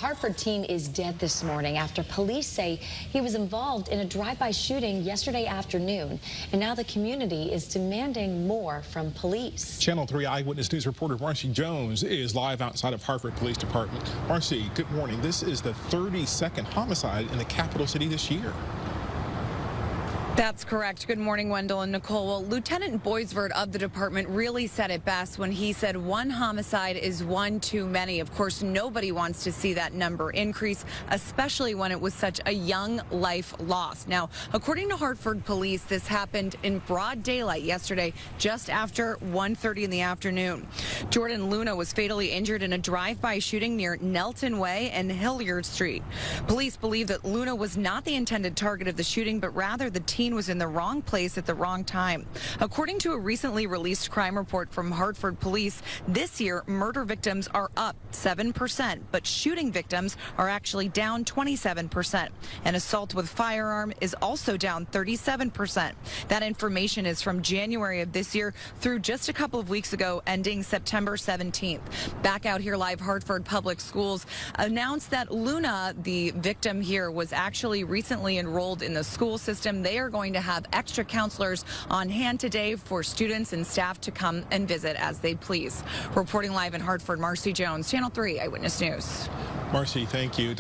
Hartford teen is dead this morning after police say he was involved in a drive-by shooting yesterday afternoon. And now the community is demanding more from police. Channel 3 Eyewitness News reporter Marcy Jones is live outside of Hartford Police Department. Marcy, good morning. This is the 32nd homicide in the capital city this year. That's correct. Good morning, Wendell and Nicole. Well, Lieutenant Boisvert of the department really said it best when he said one homicide is one too many. Of course, nobody wants to see that number increase, especially when it was such a young life lost. Now, according to Hartford police, this happened in broad daylight yesterday, just after 1:30 in the afternoon. Jordan Luna was fatally injured in a drive-by shooting near Nelton Way and Hilliard Street. Police believe that Luna was not the intended target of the shooting, but rather the teen was in the wrong place at the wrong time. According to a recently released crime report from Hartford police, this year murder victims are up 7%, but shooting victims are actually down 27%. And assault with firearm is also down 37%. That information is from January of this year through just a couple of weeks ago, ending September 17th. Back out here live, Hartford Public Schools announced that Luna, the victim here, was actually recently enrolled in the school system. They are going to have extra counselors on hand today for students and staff to come and visit as they please. Reporting live in Hartford, Marcy Jones, Channel 3 Eyewitness News. Marcy, thank you.